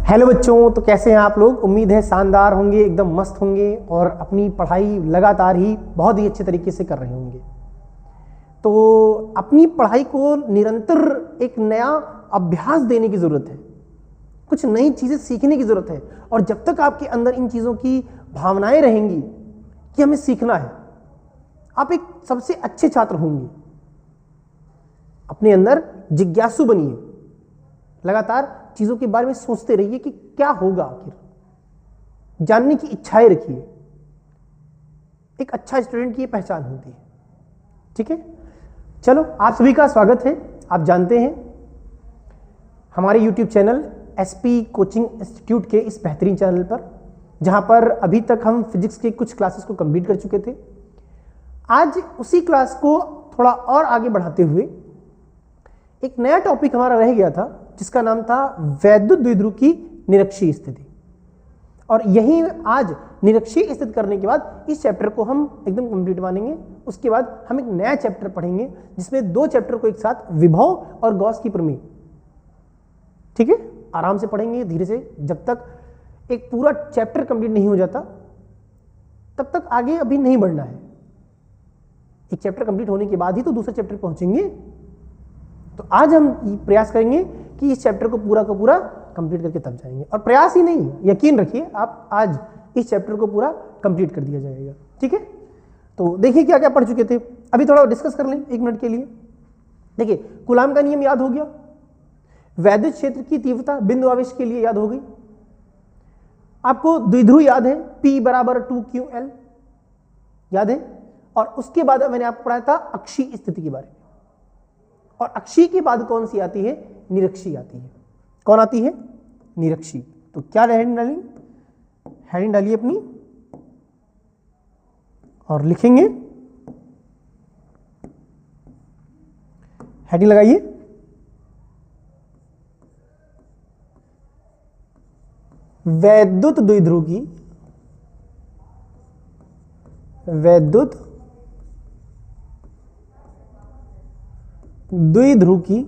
Hello बच्चों, तो कैसे हैं आप लोग। उम्मीद है शानदार होंगे, एकदम मस्त होंगे और अपनी पढ़ाई लगातार ही बहुत ही अच्छे तरीके से कर रहे होंगे। तो अपनी पढ़ाई को निरंतर एक नया अभ्यास देने की ज़रूरत है, कुछ नई चीज़ें सीखने की ज़रूरत है। और जब तक आपके अंदर इन चीज़ों की भावनाएं रहेंगी कि हमें सीखना है, आप एक सबसे अच्छे छात्र होंगे। अपने अंदर जिज्ञासु बनिए, लगातार चीज़ों के बारे में सोचते रहिए कि क्या होगा, आखिर जानने की इच्छाएं रखिए। एक अच्छा स्टूडेंट की ये पहचान होती है। ठीक है, चलो आप सभी का स्वागत है। आप जानते हैं हमारे YouTube channel SP coaching institute के इस बेहतरीन चैनल पर, जहां पर अभी तक हम फिजिक्स के कुछ क्लासेस को कंप्लीट कर चुके थे। आज उसी क्लास को थोड़ा और आगे बढ़ाते हुए एक नया टॉपिक हमारा रह गया था, जिसका नाम था वैद्युत द्विध्रुव की निरक्षीय स्थिति। और यही आज निरक्षीय स्थिति करने के बाद इस चैप्टर को हम एकदम कंप्लीट मानेंगे। उसके बाद हम एक नया चैप्टर पढ़ेंगे, जिसमें दो चैप्टर को एक साथ, विभव और गॉस की प्रमेय। ठीक है, आराम से पढ़ेंगे धीरे से, जब तक एक पूरा चैप्टर कंप्लीट नहीं हो जाता तब तक आगे अभी नहीं बढ़ना है। एक चैप्टर कंप्लीट होने के बाद ही तो दूसरे चैप्टर पहुंचेंगे। तो आज हम प्रयास करेंगे कि इस चैप्टर को पूरा का पूरा कंप्लीट करके तब जाएंगे। और प्रयास ही नहीं, यकीन रखिए, आप आज इस चैप्टर को पूरा कंप्लीट कर दिया जाएगा। ठीक है, तो देखिए क्या क्या पढ़ चुके थे, अभी थोड़ा डिस्कस कर लें 1 मिनट के लिए। देखिए, कूलाम का नियम याद हो गया, वैद्युत क्षेत्र की तीव्रता बिंदु आवेश के लिए याद हो गई, आपको द्विध्रुव याद है, P = 2qL याद है। और उसके बाद मैंने आपको पढ़ाया था अक्षीय स्थिति के बारे में। और अक्षीय के बाद कौन सी आती है? निरक्षीय आती है। कौन आती है? निरक्षीय। तो क्या हेडिंग डाली? हेडिंग डालिए अपनी और लिखेंगे, हेडिंग लगाइए, वैद्युत द्विध्रुव की, वैद्युत द्विध्रुव की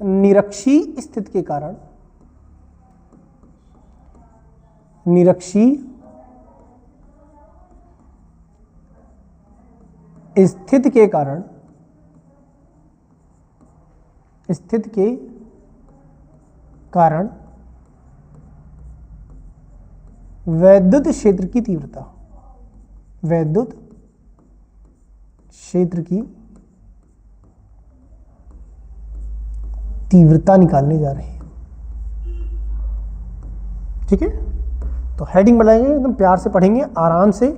निरक्षीय स्थिति के कारण, निरक्षीय स्थिति के कारण, स्थिति के कारण वैद्युत क्षेत्र की तीव्रता, वैद्युत क्षेत्र की तीव्रता निकालने जा रहे हैं। ठीक है, तो हेडिंग बनाएंगे, एकदम प्यार से पढ़ेंगे, आराम से,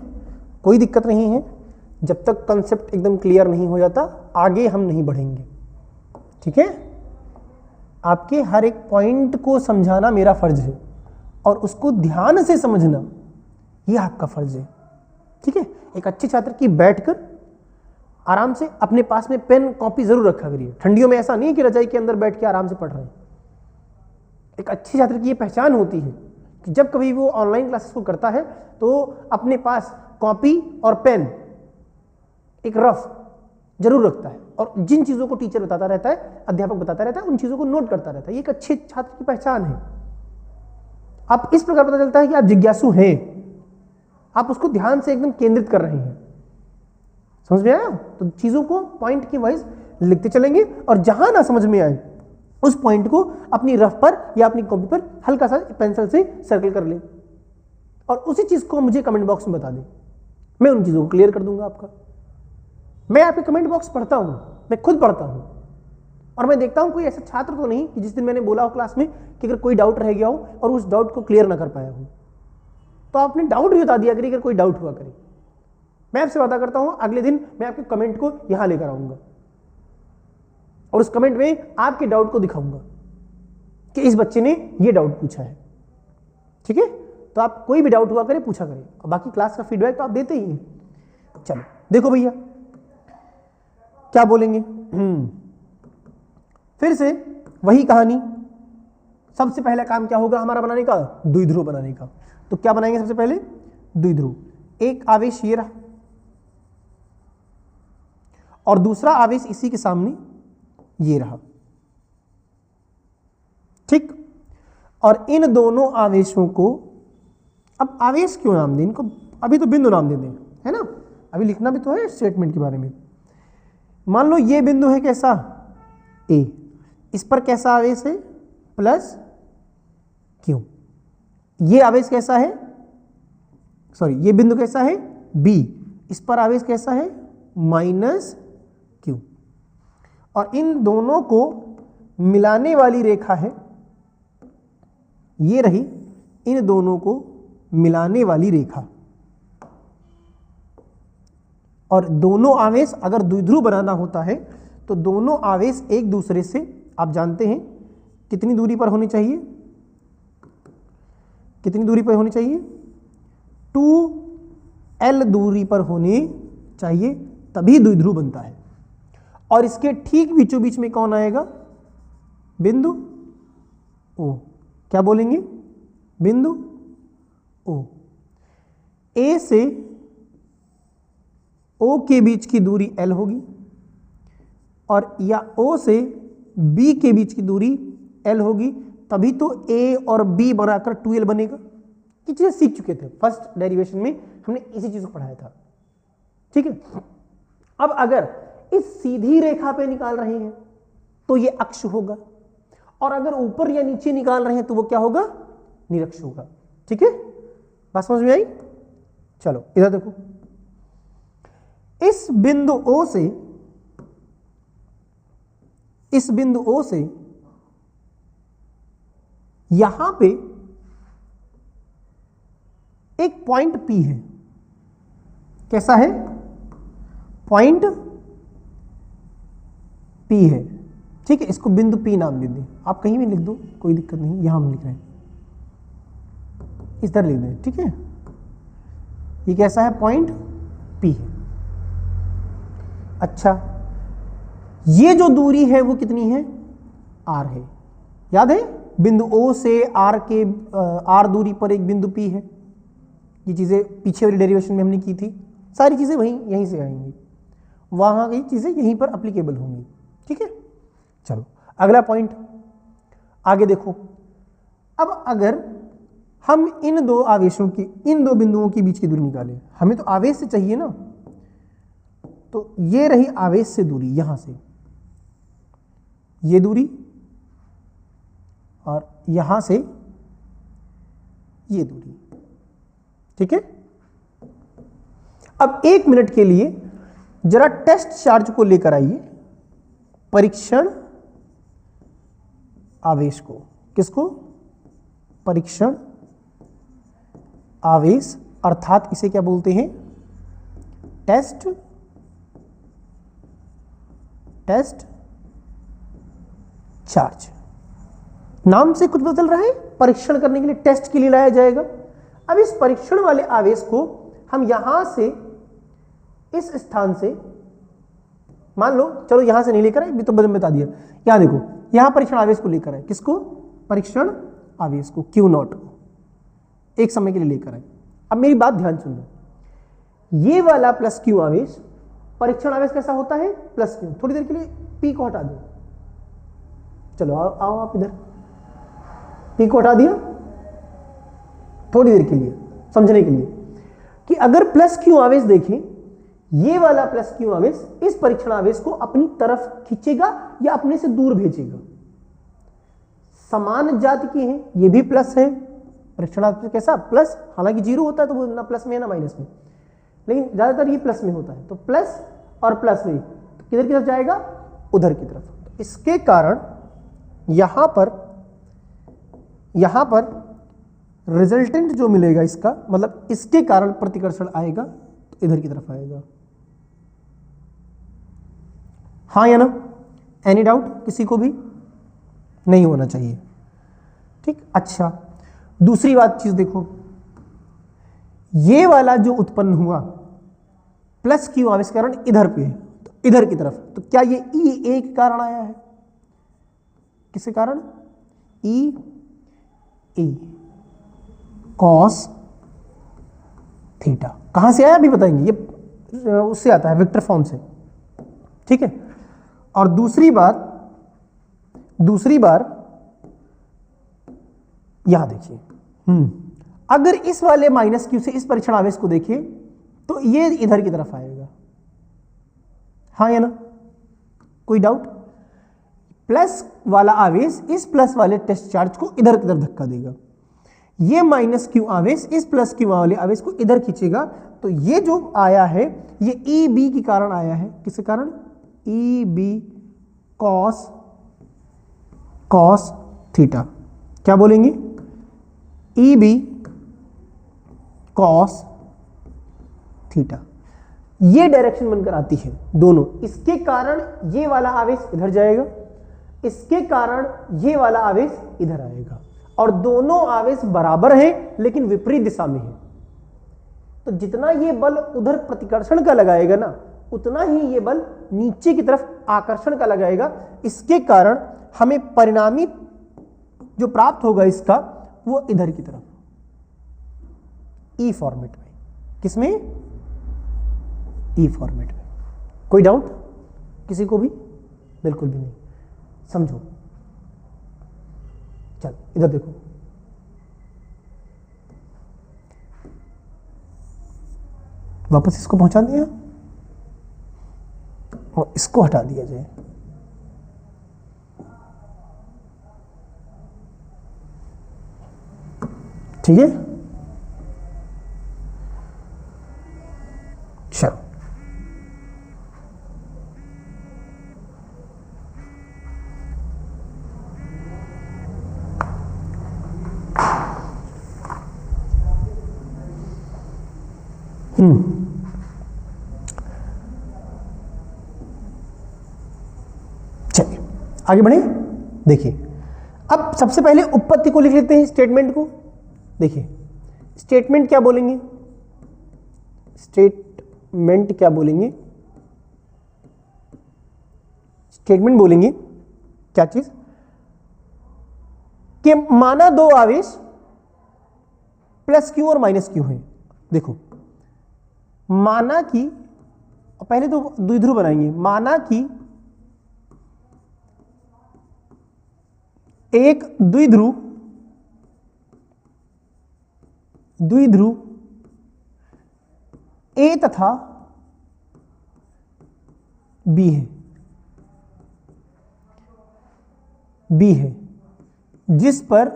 कोई दिक्कत नहीं है। जब तक कंसेप्ट एकदम क्लियर नहीं हो जाता आगे हम नहीं बढ़ेंगे। ठीक है, आपके हर एक पॉइंट को समझाना मेरा फर्ज है और उसको ध्यान से समझना ये आपका फर्ज है। ठीक है, एक अच्छे छात्र की बैठकर आराम से अपने पास में पेन कॉपी जरूर रखा करिए। ठंडियों में ऐसा नहीं कि रजाई के अंदर बैठ के आराम से पढ़ रहे हैं। एक अच्छे छात्र की ये पहचान होती है कि जब कभी वो ऑनलाइन क्लासेस को करता है तो अपने पास कॉपी और पेन, एक रफ जरूर रखता है और जिन चीज़ों को टीचर बताता रहता है, अध्यापक बताता रहता है, उन चीज़ों को नोट करता रहता है। ये एक अच्छे छात्र की पहचान है। आप इस प्रकार पता चलता है कि आप जिज्ञासु हैं, आप उसको ध्यान से एकदम केंद्रित कर रहे हैं। समझ में आया? तो चीज़ों को पॉइंट की वाइज लिखते चलेंगे और जहां ना समझ में आए उस पॉइंट को अपनी रफ पर या अपनी कॉपी पर हल्का सा पेंसिल से सर्कल कर ले और उसी चीज़ को मुझे कमेंट बॉक्स में बता दें। मैं उन चीज़ों को क्लियर कर दूंगा आपका। मैं आपके कमेंट बॉक्स पढ़ता हूं, मैं खुद पढ़ता हूं और मैं देखता हूं कोई ऐसा छात्र तो नहीं कि जिस दिन मैंने बोला हो क्लास में कि अगर कोई डाउट रह गया हो और उस डाउट को क्लियर ना कर पाया हो तो आपने डाउट भी बता दिया करिए अगर कोई डाउट हुआ करे। मैं आपसे वादा करता हूं अगले दिन मैं आपके कमेंट को यहां लेकर आऊंगा और उस कमेंट में आपके डाउट को दिखाऊंगा कि इस बच्चे ने ये डाउट पूछा है। ठीक है, तो आप कोई भी डाउट हुआ करे पूछा करें और बाकी क्लास का फीडबैक तो आप देते ही हैं। चलो देखो भैया क्या बोलेंगे। फिर से वही कहानी, सबसे पहला काम क्या होगा हमारा बनाने का? द्विध्रुव बनाने का। तो क्या बनाएंगे सबसे पहले? द्विध्रुव। एक आवेश ये रहा और दूसरा आवेश इसी के सामने ये रहा। ठीक। और इन दोनों आवेशों को, अब आवेश क्यों नाम दें इनको, अभी तो बिंदु नाम दे दें, है ना, अभी लिखना भी तो है स्टेटमेंट के बारे में। मान लो ये बिंदु है कैसा, ए, इस पर कैसा आवेश है, प्लस क्यू। ये आवेश कैसा है, सॉरी ये बिंदु कैसा है, बी, इस पर आवेश कैसा है, माइनस क्यू। और इन दोनों को मिलाने वाली रेखा है, ये रही इन दोनों को मिलाने वाली रेखा। और दोनों आवेश अगर द्विध्रुव बनाना होता है तो दोनों आवेश एक दूसरे से, आप जानते हैं कितनी दूरी पर होनी चाहिए, कितनी दूरी पर होनी चाहिए, 2l दूरी पर होनी चाहिए, तभी द्विध्रुव बनता है। और इसके ठीक बीचों बीच में कौन आएगा, बिंदु ओ, क्या बोलेंगे, बिंदु ओ। ए से ओ के बीच की दूरी l होगी, और या ओ से बी के बीच की दूरी l होगी, तभी तो a और b बनाकर 2l बनेगा। ये चीजें सीख चुके थे फर्स्ट डेरिवेशन में, हमने इसी चीज को पढ़ाया था, ठीक है। अब अगर इस सीधी रेखा पे निकाल रहे हैं तो ये अक्ष होगा, और अगर ऊपर या नीचे निकाल रहे हैं तो वो क्या होगा, निरक्ष होगा, ठीक है। बात समझ में आई? चलो इधर देखो, इस बिंदु O से, इस बिंदु O से यहां पे एक पॉइंट P है, कैसा है, पॉइंट P है, ठीक है। इसको बिंदु P नाम दे दें, आप कहीं भी लिख दो कोई दिक्कत नहीं, यहां हम लिख रहे हैं, इस तरह लिख दें, ठीक है। ये कैसा है, पॉइंट P है। अच्छा, ये जो दूरी है वो कितनी है, R है, याद है, बिंदु O से R के R दूरी पर एक बिंदु P है। ये चीजें पीछे वाली डेरिवेशन में हमने की थी, सारी चीजें वहीं यहीं से आएंगी, वहां की चीजें यहीं पर एप्लीकेबल होंगी, ठीक है। चलो अगला पॉइंट आगे देखो। अब अगर हम इन दो आवेशों की, इन दो बिंदुओं के बीच की दूरी निकालें, हमें तो आवेश से चाहिए ना, तो ये रही आवेश से दूरी, यहां से ये दूरी, और यहां से ये दूरी, ठीक है। अब 1 मिनट के लिए जरा टेस्ट चार्ज को लेकर आइए, परीक्षण आवेश को, किसको, परीक्षण आवेश, अर्थात इसे क्या बोलते हैं, टेस्ट चार्ज। नाम से कुछ बदल रहा है, परीक्षण करने के लिए, टेस्ट के लिए लाया जाएगा। अब इस परीक्षण वाले आवेश को हम यहां से, इस स्थान से, मान लो, चलो यहां से नहीं लेकर आए, तो बता दिया, यहां देखो, यहां परीक्षण आवेश को लेकर आए, किसको, परीक्षण आवेश को, Q0 को एक समय के लिए लेकर आए। अब मेरी बात ध्यान सुन लो, ये वाला प्लस Q आवेश, परीक्षण आवेश कैसा होता है, प्लस Q। थोड़ी देर के लिए P को हटा दो, चलो आओ आप इधर, P को हटा दिया थोड़ी देर के लिए, समझने के लिए कि अगर प्लस Q आवेश देखें, ये वाला प्लस Q आवेश इस परीक्षण आवेश को अपनी तरफ खींचेगा या अपने से दूर भेजेगा। समान जाति के हैं, ये भी प्लस है, परीक्षण आवेश कैसा, प्लस, हालांकि जीरो होता है तो वो ना प्लस में है ना माइनस में, लेकिन ज्यादातर ये प्लस में होता है, तो प्लस और प्लस में तो किधर की तरफ जाएगा, उधर की तरफ। तो इसके कारण यहां पर रिजल्टेंट जो मिलेगा इसका, मतलब इसके कारण प्रतिकर्षण आएगा तो इधर की तरफ आएगा। हाँ या ना, एनी डाउट किसी को भी, नहीं होना चाहिए, ठीक। अच्छा, दूसरी बात चीज देखो, ये वाला जो उत्पन्न हुआ प्लस Q आवेश कारण इधर पे है, तो इधर की तरफ, तो क्या ये E के कारण आया है, किसके कारण, E कॉस थीटा। कहां से आया अभी बताएंगे, ये उससे आता है, वेक्टर फॉर्म से, ठीक है। और दूसरी बार यहां देखिए, अगर इस वाले माइनस क्यू से इस परीक्षण आवेश को देखिए तो ये इधर की तरफ आएगा, हाँ या ना, कोई डाउट? प्लस वाला आवेश इस प्लस वाले टेस्ट चार्ज को इधर की तरफ धक्का देगा, ये माइनस क्यू आवेश इस प्लस क्यू वाले आवेश को इधर खींचेगा, तो ये जो आया है ये ई बी के कारण आया है। किसके कारण? E B cos theta. क्या बोलेंगे? E B cos theta. ये डायरेक्शन बनकर आती है दोनों, इसके कारण ये वाला आवेश इधर जाएगा, इसके कारण ये वाला आवेश इधर आएगा, और दोनों आवेश बराबर हैं लेकिन विपरीत दिशा में है। तो जितना ये बल उधर प्रतिकर्षण का लगाएगा ना, उतना ही ये बल नीचे की तरफ आकर्षण का लगाएगा। इसके कारण हमें परिणामी जो प्राप्त होगा इसका, वो इधर की तरफ, ई फॉर्मेट में। किसमें? ई फॉर्मेट में। कोई डाउट किसी को भी? बिल्कुल भी नहीं, समझो। चल इधर देखो, वापस इसको पहुंचा दिया और इसको हटा दिया जाए। ठीक है, चलो चलिए आगे बढ़े। देखिए अब सबसे पहले उत्पत्ति को लिख लेते हैं, स्टेटमेंट को। देखिए स्टेटमेंट क्या बोलेंगे? स्टेटमेंट क्या बोलेंगे? स्टेटमेंट बोलेंगे क्या चीज? कि माना दो आवेश प्लस क्यू और माइनस क्यू है। देखो माना कि, पहले तो द्विध्रुव बनाएंगे, माना कि एक द्विध्रुव ए तथा बी है, जिस पर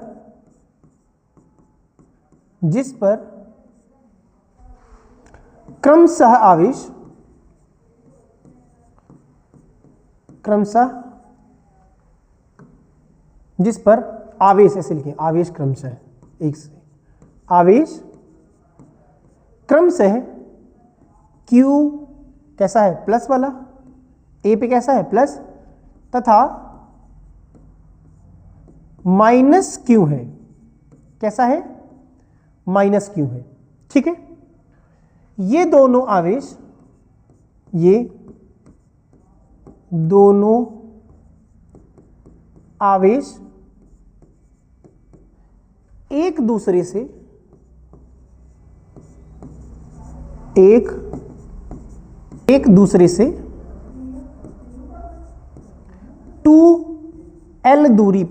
क्रमशः जिस पर आवेश, ऐसे लिखें, आवेश क्रमशः, एक से आवेश क्रमशः Q कैसा है? प्लस वाला, A पे कैसा है? प्लस, तथा माइनस Q है। कैसा है? माइनस Q है। ठीक है, ये दोनों आवेश एक दूसरे से एक दूसरे से 2L दूरी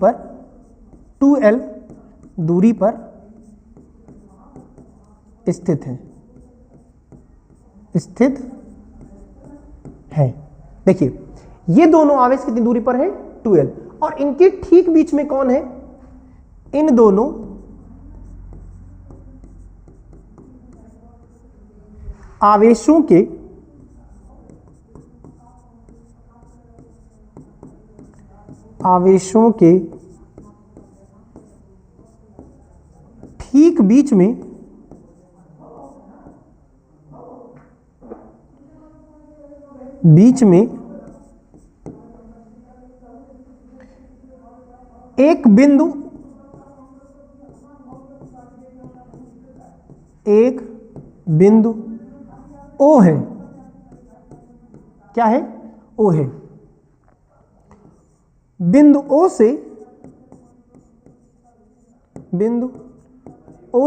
पर स्थित है। देखिए ये दोनों आवेश कितनी दूरी पर है? 2L, और इनके ठीक बीच में कौन है? इन दोनों आवेशों के ठीक बीच में एक बिंदु O है। क्या है? O है। बिंदु O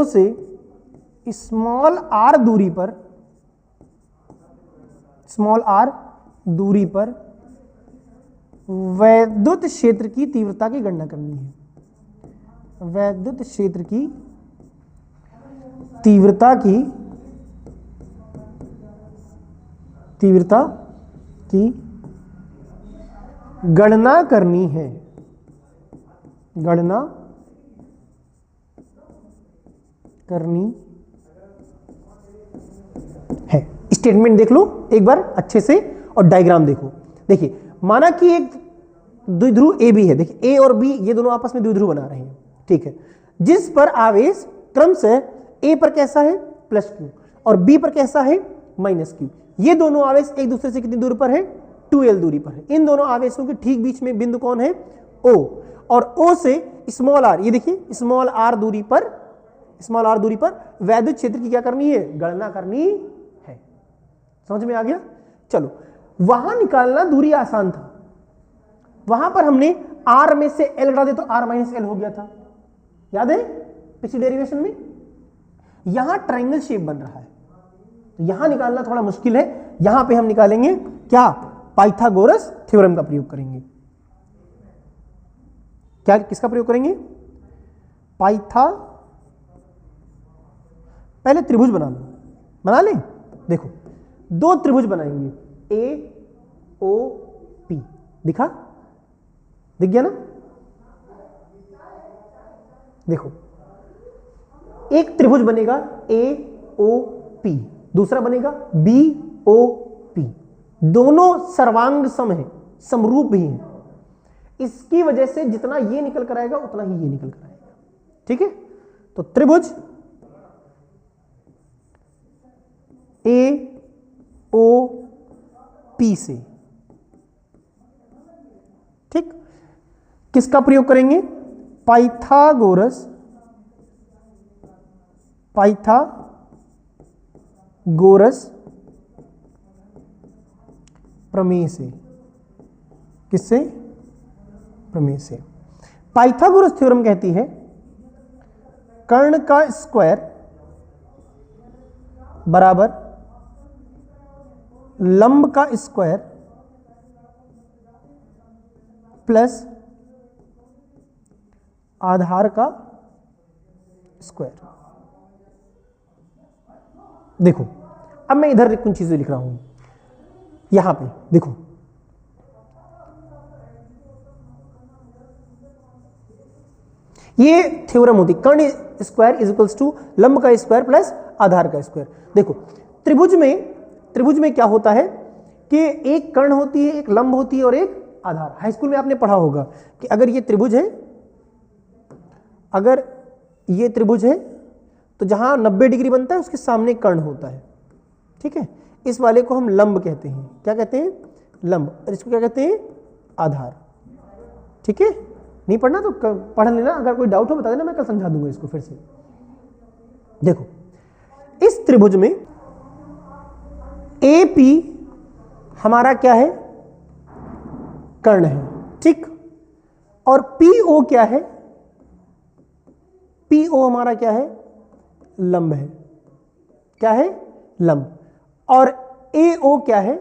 से स्मॉल r दूरी पर वैद्युत क्षेत्र की तीव्रता की गणना करनी है। वैद्युत क्षेत्र की तीव्रता की गणना करनी है। गणना करनी है। स्टेटमेंट देख लो एक बार अच्छे से और डायग्राम देखो। देखिए माना कि एक द्विध्रुव ए बी है। देखिए ए और बी ये दोनों आपस में द्विध्रुव बना रहे हैं, ठीक है, जिस पर आवेश क्रमशः ए पर कैसा है +q और बी पर कैसा है -q। ये दोनों आवेश एक दूसरे से कितनी दूरी पर है 2l दूरी पर है। इन दोनों आवेशों के ठीक बीच में बिंदु कौन है O, और O से स्मॉल r, ये देखिए स्मॉल r दूरी पर वैद्युत क्षेत्र की क्या करनी है गणना करनी है। समझ में आ गया। चलो वहां निकालना दूरी आसान था, वहां पर हमने r में से l हटा दे तो r - l हो गया था, याद है पिछली डेरिवेशन में। यहां ट्रायंगल शेप बन रहा है तो यहां निकालना थोड़ा मुश्किल है। यहां पे हम निकालेंगे क्या पाइथागोरस थ्योरम का प्रयोग करेंगे। क्या किसका प्रयोग करेंगे पहले त्रिभुज बना लें। देखो दो त्रिभुज बनाएंगे AOP, दिख गया ना। देखो एक त्रिभुज बनेगा AOP, दूसरा बनेगा BOP। दोनों सर्वांग सम है, समरूप भी हैं। इसकी वजह से जितना ये निकल कर आएगा उतना ही ये निकल कर आएगा, ठीक है। तो त्रिभुज AOP से, ठीक, किसका प्रयोग करेंगे पाइथागोरस प्रमेय से। किससे प्रमेय से। पाइथागोरस थ्योरम कहती है कर्ण का स्क्वायर बराबर लंब का स्क्वायर प्लस आधार का स्क्वायर। देखो अब मैं इधर कुछ चीजें लिख रहा हूं, यहां पे देखो ये थ्योरम होती कर्ण स्क्वायर इज इक्वल्स टू लंब का स्क्वायर प्लस आधार का स्क्वायर। देखो त्रिभुज में क्या होता है कि एक कर्ण होती है, एक लंब होती है और एक आधार। हाई स्कूल में आपने पढ़ा होगा कि अगर ये त्रिभुज है तो जहां 90 डिग्री बनता है उसके सामने कर्ण होता है, ठीक है। इस वाले को हम लंब कहते हैं। क्या कहते हैं लंब, और इसको क्या कहते हैं आधार, ठीक है। नहीं पढ़ना तो पढ़ लेना, अगर कोई डाउट हो बता देना, मैं कल समझा दूंगा इसको फिर से। देखो इस त्रिभुज में AP हमारा क्या है कर्ण है, ठीक, और PO क्या है PO हमारा क्या है लंब है। क्या है लंब। और AO क्या है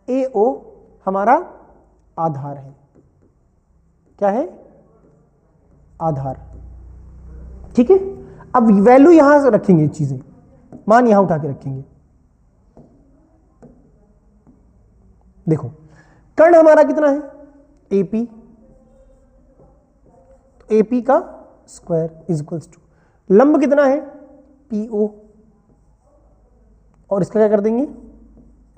AO हमारा आधार है। क्या है आधार, ठीक है। अब वैल्यू यहां से रखेंगे, चीजें मान यहां उठा के रखेंगे। देखो कर्ण हमारा कितना है AP, तो AP का स्क्वायर इज इक्वल्स टू लंब कितना है PO, और इसका क्या कर देंगे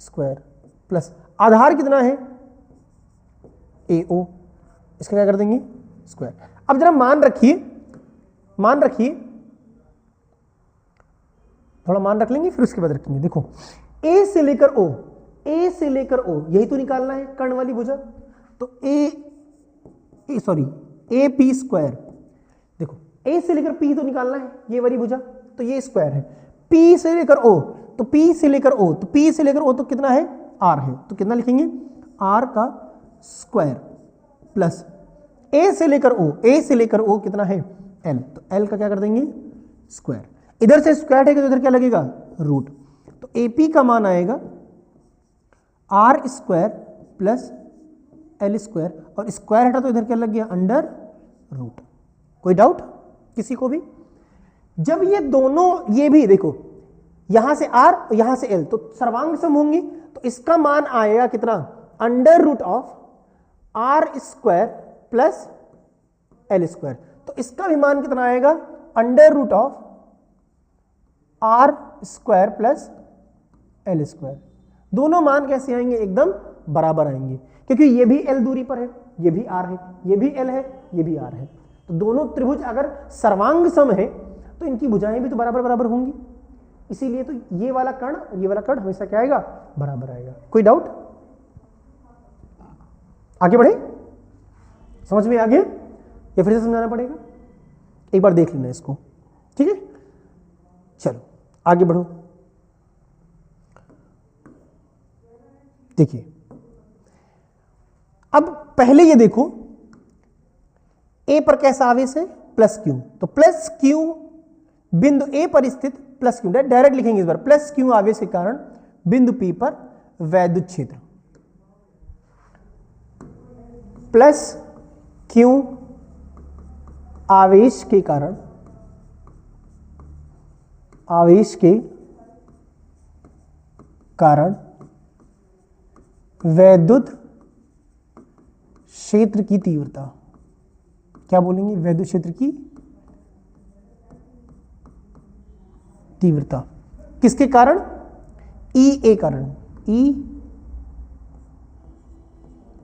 स्क्वायर प्लस आधार कितना है AO, इसका क्या कर देंगे स्क्वायर। अब जरा मान रखिए, थोड़ा मान रख लेंगे फिर उसके बाद रखेंगे। देखो A से लेकर O यही तो निकालना है कर्ण वाली भुजा। तो AP स्क्वायर, देखो A से लेकर P तो निकालना है ये वाली भुजा, तो ये स्क्वायर है। P से लेकर O तो P से लेकर O तो कितना है R है, तो कितना लिखेंगे R का स्क्वायर प्लस A से लेकर O कितना है L, तो L का क्या कर देंगे स्क्वायर। इधर से स्क्वायर है तो इधर क्या लगेगा रूट, तो AP का मान आएगा R square plus L square, और स्क्वायर हटा तो इधर क्या लग गया अंडर रूट। कोई डाउट किसी को भी? जब ये दोनों, ये भी देखो यहां से r और यहां से l, तो सर्वांग सम होंगी, तो इसका मान आएगा कितना, under root of r square plus L square. तो इसका भी मान कितना आएगा, under root of r square plus L square. दोनों मान कैसे आएंगे, एकदम बराबर आएंगे, क्योंकि ये भी l दूरी पर है, ये भी r है, ये भी l है, ये भी r है। तो दोनों त्रिभुज अगर सर्वांग सम है तो इनकी भुजाएं भी तो बराबर बराबर होंगी, इसीलिए तो ये वाला कर्ण और ये वाला कर्ण हमेशा क्या आएगा, बराबर आएगा। कोई डाउट? आगे बढ़े, समझ में आ गया या फिर से समझाना पड़ेगा? एक बार देख लेना इसको, ठीक है। चलो आगे बढ़ो। देखिए अब पहले ये देखो, ए पर कैसा आवेश है, प्लस क्यू, तो प्लस क्यू बिंदु ए पर स्थित प्लस क्यू, डायरेक्ट लिखेंगे इस बार, प्लस क्यू आवेश के कारण बिंदु पी पर वैद्युत क्षेत्र, प्लस क्यू आवेश के कारण, आवेश के कारण वैद्युत क्षेत्र की तीव्रता, क्या बोलेंगे, वैद्युत क्षेत्र की तीव्रता किसके कारण, ई ए कारण, E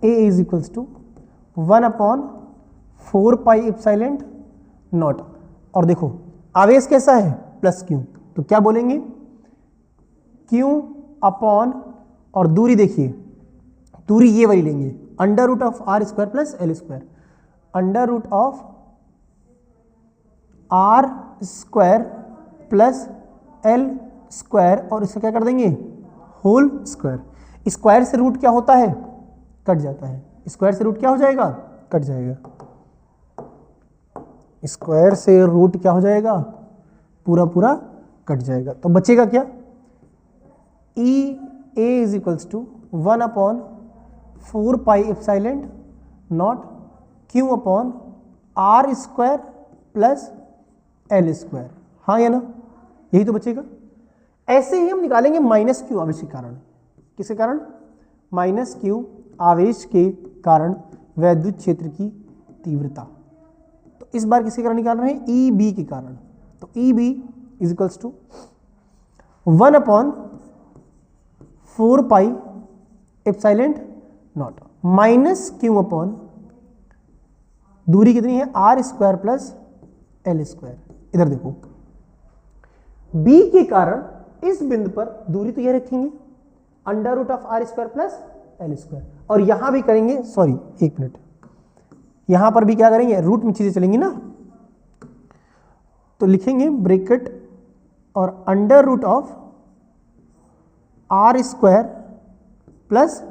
A is equals to 1/4 pi epsilon naught. और देखो आवेश कैसा है, प्लस क्यू, तो क्या बोलेंगे, क्यू अपॉन, और दूरी देखिए, दूरी ये वाली लेंगे, under root of r square plus L square, under root of r square plus L square, और इसका क्या कर देंगे, होल स्क्वायर। स्क्वायर से रूट क्या होता है, कट जाता है, स्क्वायर से रूट क्या हो जाएगा, कट जाएगा, स्क्वायर से रूट क्या हो जाएगा, पूरा पूरा कट जाएगा। तो बचेगा क्या, E A is equals to 1/4 pi epsilon not Q upon are square plus L square, हाँ या ना, यही तो बचेगा। ऐसे ही हम निकालेंगे माइनस क्यू आवेश के कारण, किसके कारण, माइनस क्यू आवेश के कारण वैद्युत क्षेत्र की तीव्रता। तो इस बार किसके कारण निकाल रहे हैं, ई बी के कारण, तो E B is equals to 1/4 pi epsilon not minus q upon, दूरी कितनी है, r square plus L square. इधर देखो बी के कारण इस बिंदु पर दूरी तो यह रखेंगे, under root of r square plus L square, और यहां भी करेंगे, सॉरी एक मिनट, यहां पर भी क्या करेंगे, रूट में चीजें चलेंगी ना, तो लिखेंगे ब्रैकेट और under root of r square plus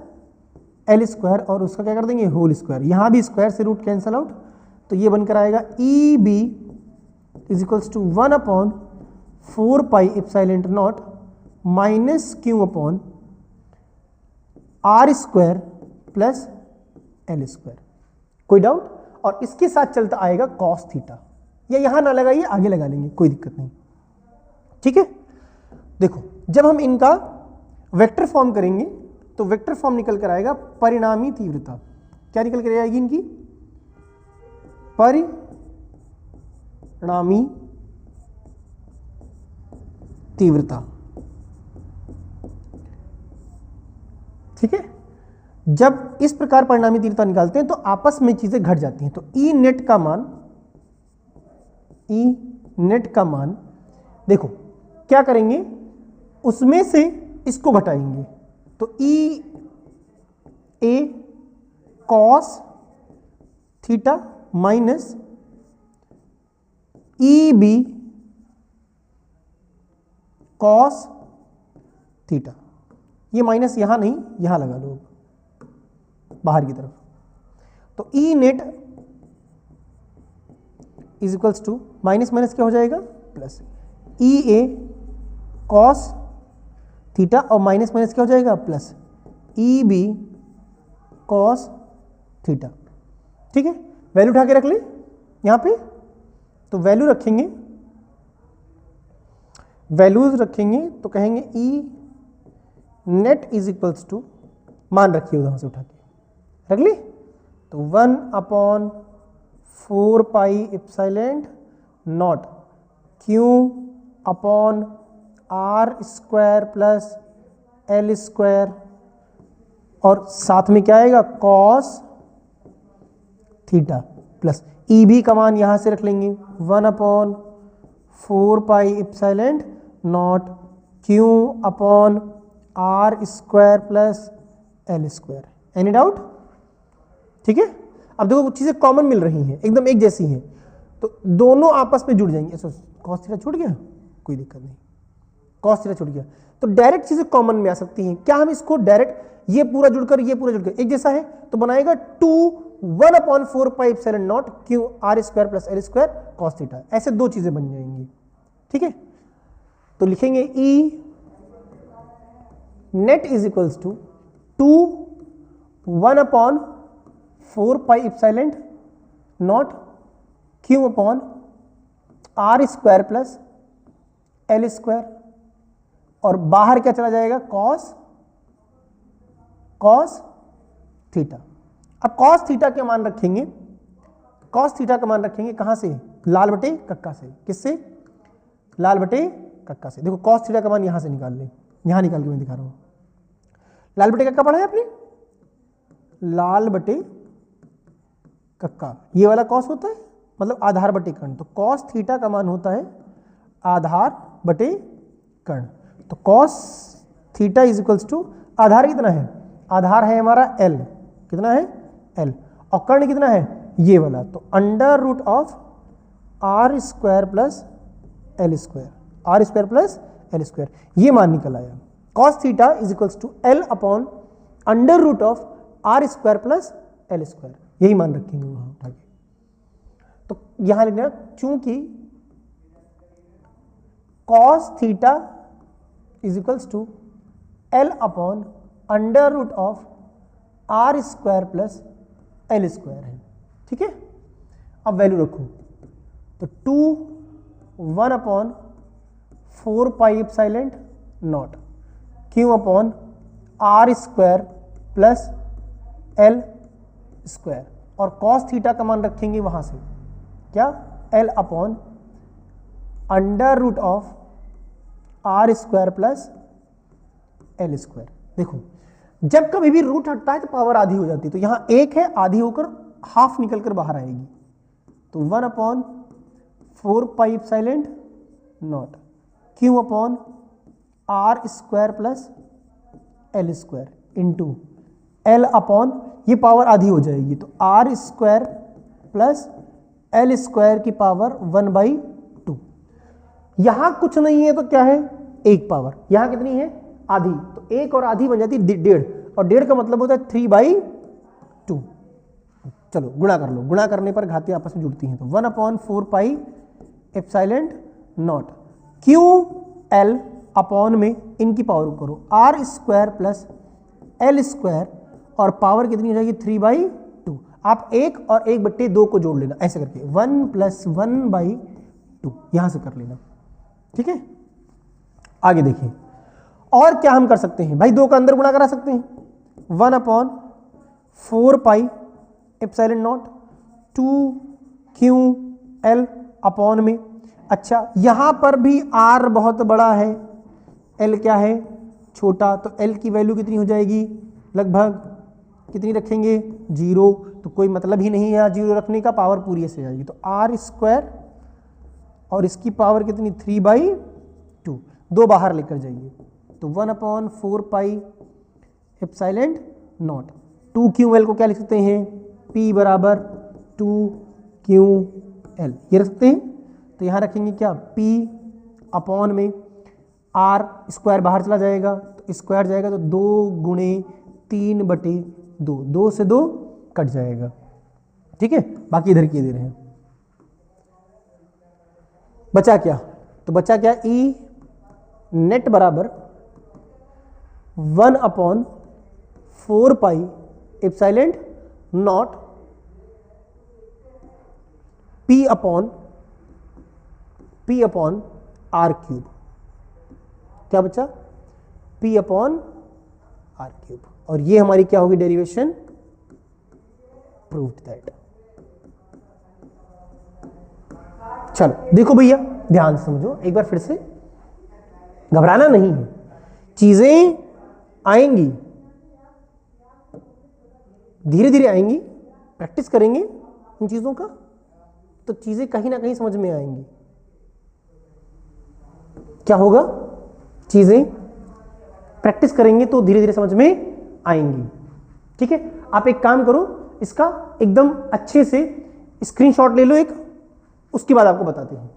L square, और उसका क्या कर देंगे, होल स्क्वायर। यहां भी स्क्वायर से रूट कैंसल आउट, तो ये बनकर आएगा E B is equals to 1/4 pi epsilon not minus q upon are square plus L square. कोई डाउट? और इसके साथ चलता आएगा कॉस थीटा, या यहां ना लगाइए, आगे लगा लेंगे, कोई दिक्कत नहीं, ठीक है। देखो जब हम इनका वेक्टर फॉर्म करेंगे तो वेक्टर फॉर्म निकल कर आएगा परिणामी तीव्रता, क्या निकल कर आएगी इनकी, परिणामी तीव्रता, ठीक है। जब इस प्रकार परिणामी तीव्रता निकालते हैं तो आपस में चीजें घट जाती हैं, तो ई नेट का मान, ई नेट का मान देखो क्या करेंगे, उसमें से इसको घटाएंगे, तो E A cos theta minus E B cos theta, ये माइनस यहां नहीं, यहां लगा लो बाहर की तरफ, तो E net is equals to minus minus क्या हो जाएगा, plus E A cos theta, और माइनस माइनस क्या हो जाएगा, plus E B cos theta, ठीक है। वैल्यू उठा के रख ले यहाँ पे, तो वैल्यू रखेंगे, वैल्यूज रखेंगे तो कहेंगे ई नेट इज इक्वल्स टू, मान रखिए उधर से उठा के रख ली, तो 1/4 pi epsilon not Q upon are square plus L square, और साथ में क्या आएगा कॉस थीटा प्लस ई भी का मान यहां से रख लेंगे 1/4 pi epsilon not Q upon are square plus L square. Any doubt? ठीक है। अब देखो कुछ चीजें कॉमन मिल रही हैं, एकदम एक जैसी हैं, तो दोनों आपस में जुड़ जाएंगे। कॉस थीटा छूट गया, कोई दिक्कत नहीं, कॉस थीटा छूट गया, तो डायरेक्ट चीजें कॉमन में आ सकती हैं। क्या हम इसको डायरेक्ट ये पूरा जुड़कर ये पूरा जुड़कर एक जैसा है तो बनाएगा 1/4 pi epsilon not Q R square plus L square cos theta, ऐसे दो चीजें बन जाएंगी। ठीक है, तो लिखेंगे E net is equals to 1/4 pi epsilon not Q upon are square plus L square, और बाहर क्या चला जाएगा कॉस थीटा। अब कॉस थीटा के मान रखेंगे, कॉस थीटा का मान रखेंगे कहां से, लाल बटे कक्का से। किससे? लाल बटे कक्का से। देखो कॉस थीटा का मान यहां से निकाल लें, यहां निकाल के मैं दिखा रहा हूं। लाल बटे कक्का पढ़ा है आपने? लाल बटे कक्का, ये वाला कॉस होता है मतलब आधार बटे कर्ण, तो कॉस थीटा का मान होता है आधार बटे कर्ण। तो cos theta is equals to, आधार कितना है, आधार है हमारा L, कितना है L, और कर्ण कितना है ये वाला, तो under root of r square plus L square, r square plus L square, ये मान निकल आया। Cos theta is equals to L upon under root of r square plus L square, यही मान रखेंगे वहां उठा के। तो यहां लिखना चूंकि cos theta is equals to L upon under root of r square plus L square है। ठीक है, अब वैल्यू रखो, तो 1/4 pi epsilon not Q upon are square plus L square, और कॉस थीटा का मान रखेंगे वहां से क्या, L upon under root of r square plus L square. देखो जब कभी भी रूट हटता है तो पावर आधी हो जाती है, तो यहां एक है, आधी होकर हाफ निकलकर बाहर आएगी, तो 1/4 pi epsilon not Q upon are square plus L square into l upon, ये पावर आधी हो जाएगी तो r square plus L square की पावर 1/2। यहां कुछ नहीं है तो क्या है, एक पावर, यहां कितनी है आधी, तो एक और आधी बन जाती है 1.5, और 1.5 का मतलब होता है 3/2। चलो गुणा कर लो, गुणा करने पर घातें आपस में जुड़ती हैं, तो 1/4 pi epsilon not q l upon में इनकी पावर करो r square plus L square, और पावर कितनी हो जाएगी 3/2। आप 1 और 1/2 को जोड़ लेना ऐसे करके, 1 + 1/2 यहां से कर लेना। ठीक है, आगे देखिए और क्या हम कर सकते हैं भाई, 2 का अंदर गुणा करा सकते हैं, 1/4 pi epsilon not 2QL upon में। अच्छा यहां पर भी R बहुत बड़ा है, L क्या है छोटा, तो L की वैल्यू कितनी हो जाएगी, लगभग कितनी रखेंगे 0, तो कोई मतलब ही नहीं है 0 रखने का, पावर पूरी ऐसे जाएगी, तो आर स्क्वायर और इसकी पावर कितनी 3/2, 2 बाहर लेकर जाइए, तो 1/4 पाई एप्सिलॉन नॉट 2QL को क्या लिख सकते हैं, P बराबर 2QL, ये रख सकते हैं। तो यहाँ रखेंगे क्या, P अपॉन में R स्क्वायर बाहर चला जाएगा, तो स्क्वायर जाएगा तो 2 × 3/2, 2 से 2 कट जाएगा। ठीक है, बाकी इधर किए दे रहे हैं, बचा क्या, तो बचा क्या E नेट बराबर 1/4 pi epsilon not P upon P upon r cube. क्या बचा? P upon r cube. और ये हमारी क्या होगी डेरिवेशन? Proved that. चलो देखो भैया, ध्यान से समझो एक बार फिर से, घबराना नहीं है, चीजें आएंगी, धीरे धीरे आएंगी, प्रैक्टिस करेंगे इन चीजों का तो चीजें कहीं ना कहीं समझ में आएंगी। क्या होगा? चीजें प्रैक्टिस करेंगे तो धीरे धीरे समझ में आएंगी। ठीक है, आप एक काम करो, इसका एकदम अच्छे से स्क्रीनशॉट ले लो एक, उसके बाद आपको बताते हैं।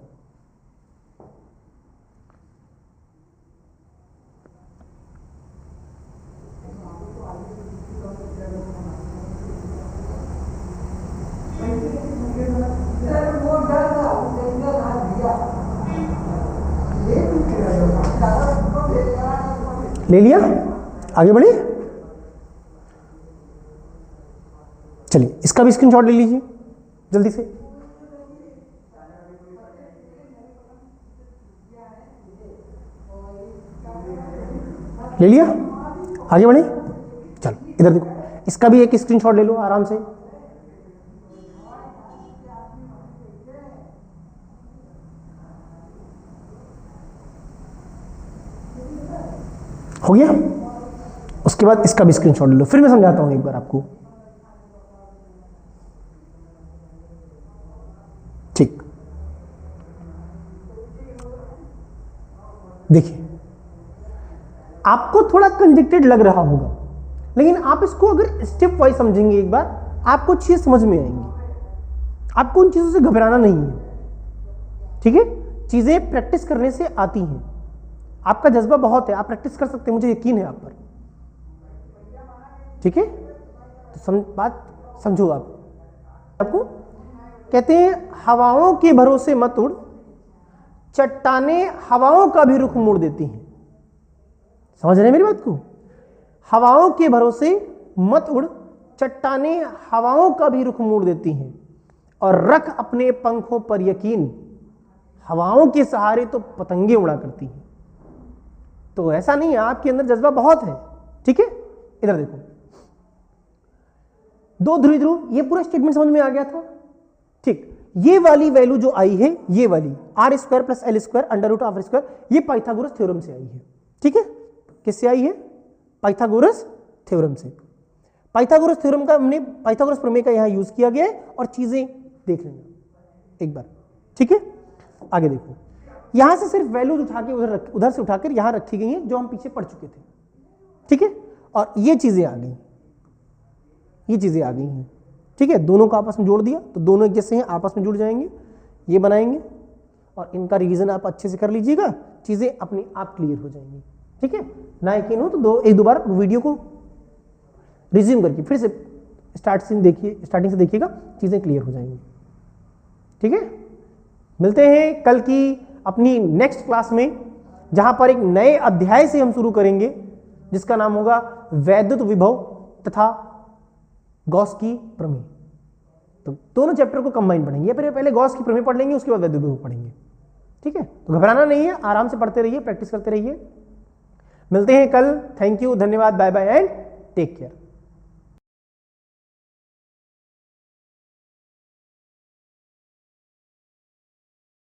ले लिया? आगे बढ़े? चलिए इसका भी स्क्रीनशॉट ले लीजिए जल्दी से। ले लिया? आगे बढ़े? चलो इधर देखो, इसका भी एक स्क्रीनशॉट ले लो आराम से। हो गया? उसके बाद इसका भी स्क्रीनशॉट ले लो, फिर मैं समझाता हूं एक बार आपको। ठीक, देखिए आपको थोड़ा कंजेक्टेड लग रहा होगा, लेकिन आप इसको अगर स्टेप वाइज समझेंगे एक बार, आपको चीज समझ में आएंगी। आपको उन चीजों से घबराना नहीं है। ठीक है, चीजें प्रैक्टिस करने से आती हैं। आपका जज्बा बहुत है, आप प्रैक्टिस कर सकते हैं, मुझे यकीन है आप पर। ठीक है, तो बात समझो। आपको कहते हैं हवाओं के भरोसे मत उड़, चट्टानें हवाओं का भी रुख मोड़ देती हैं। समझ रहे हैं मेरी बात को? हवाओं के भरोसे मत उड़, चट्टानें हवाओं का भी रुख मोड़ देती हैं, और रख अपने पंखों पर यकीन, हवाओं के सहारे तो पतंगे उड़ा करती हैं। तो ऐसा नहीं है, आपके अंदर जज्बा बहुत है। ठीक है, इधर देखो, दो ध्रुव ध्रुव, ये पूरा स्टेटमेंट समझ में आ गया था। ठीक, ये वाली वैल्यू जो आई है, ये वाली r square plus L square under root of square, ये पाइथागोरस थ्योरम से आई है। ठीक है, किससे आई है? पाइथागोरस थ्योरम से। पाइथागोरस थ्योरम का हमने पाइथागोरस प्रमेय का यहां यूज किया गया है, और चीजें देख लेंगे एक बार। ठीक है, आगे देखो, यहां से सिर्फ वैल्यूज उठा के उधर से उठाकर यहां रखी गई हैं जो हम पीछे पढ़ चुके थे। ठीक है, और ये चीजें आ गई, ये चीजें आ गई हैं। ठीक है, दोनों को आपस में जोड़ दिया तो दोनों एक जैसे हैं, आपस में जुड़ जाएंगे, ये बनाएंगे, और इनका रिवीजन आप अच्छे से कर लीजिएगा, चीजें अपने आप क्लियर हो जाएंगी। ठीक है, ना यकीन हो तो एक दो बार वीडियो को रिज्यूम करके फिर से स्टार्टिंग से देखिएगा, चीजें क्लियर हो जाएंगी। ठीक है, मिलते हैं कल की अपनी नेक्स्ट क्लास में, जहां पर एक नए अध्याय से हम शुरू करेंगे जिसका नाम होगा वैद्युत विभव तथा गॉस की प्रमेय। तो दोनों चैप्टर को कंबाइन पढ़ेंगे, पहले गॉस की प्रमेय पढ़ लेंगे, उसके बाद वैद्युत विभव पढ़ेंगे। ठीक है, तो घबराना नहीं है, आराम से पढ़ते रहिए, प्रैक्टिस करते रहिए। मिलते हैं कल। थैंक यू, धन्यवाद, bye bye and take care.